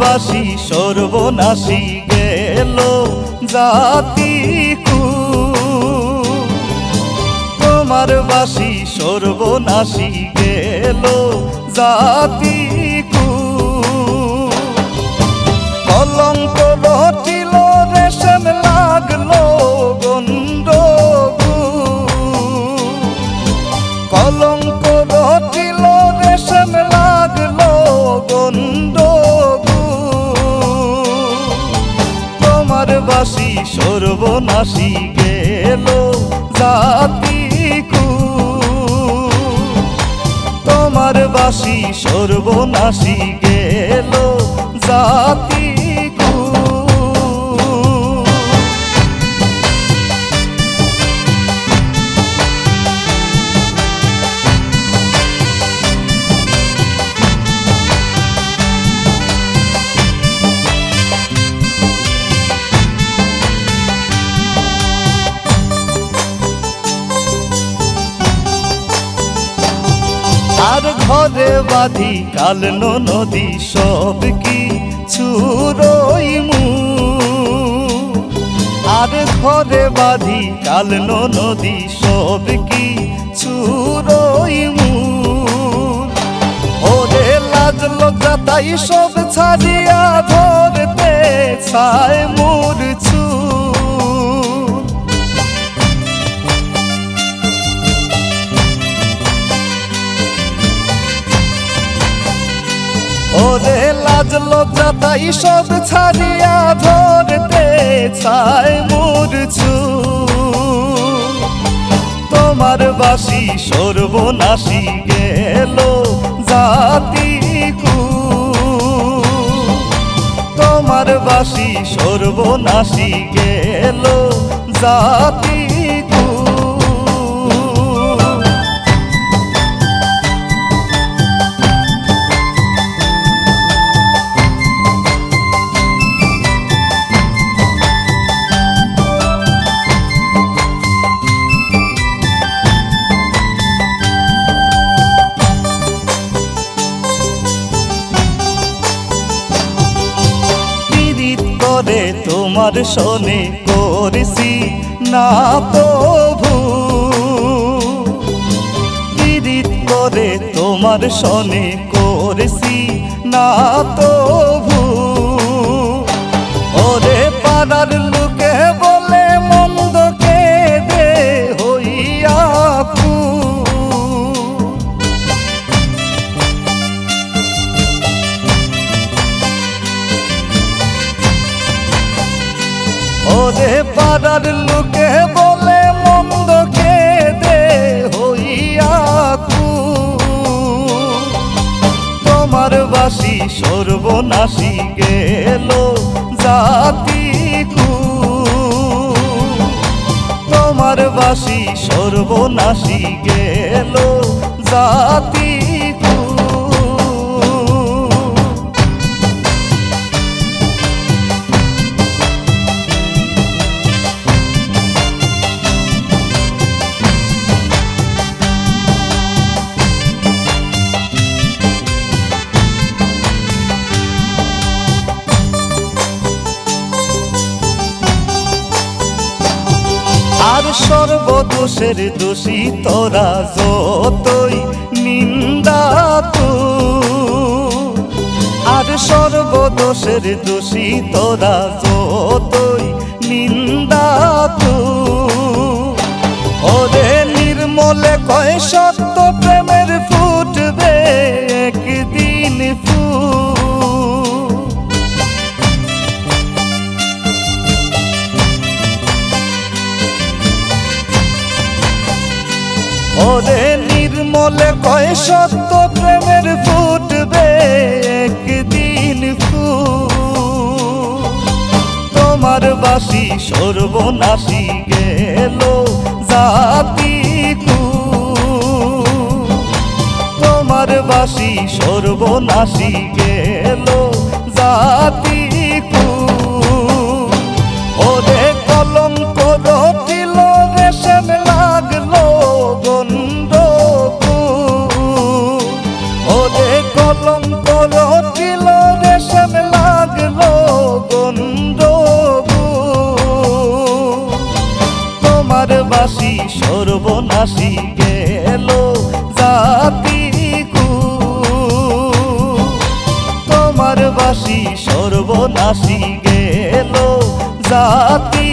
বাসি সর্বনাশী গেল জাতি তোমার বাসি সর্বনাশী গেল জাতি কলঙ্ক রটিল রেশম লাগলো গন্ধ কলঙ্ক রটিল রেশম লাগলো গন্ধ তোমার বাসি সর্বনাশী গেল জাতি তোমার বাসি সর্বনাশী গেল জাতি আর ঘরে বাঁধি কালনো নদী সব কি ছুরইমু আর ঘরে বাঁধি কালনো নদী সব কি ছুরইমু ওরে লাজ লজ্জা তাই সব ছাড়িয়া ধরতে ছায় মোর ওরে লাজ লজ্জা তাই সব ছাড়িয়া ধরতে চায় মোর তোমার বাসি সর্বনাশী গেল জাতি তোমার বাসি সর্বনাশী গেল জাতি করে তোমার শোনে করেছি না তো পীড়িত করে তোমার শোনে করেছি না তো ওরে পাড়ার লোকে বলে মন্দকে দে হইয়া ওরে পাড়ার লোকে বলে মন্দকে দে হইয়া তোমার বাসি সর্বনাশী গেল জাতি তোমার বাসি সর্বনাশী গেল জাতি আর সর্বদোষের দোষী তোরা যতই নিন্দা আর সর্বদোষের দোষী তোরা যতই নিন্দা ওরে নির্মলে কয় সত্য প্রেমের ফুটবে একদিন ওরে নির্মলে কয় সত্য প্রেমের ফুটবে একদিন তোমার বাসি সর্বনাশী গেল জাতি তোমার বাসি সর্বনাশী গেল জাতি ওরে কলঙ্ক রটিল রেশম লাগলো গন্ধ ওরে কলঙ্ক রটিল রেশম লাগলো সর্বনাশী গেল জাতি তোমার বাসি সর্বনাশী গেল জাতি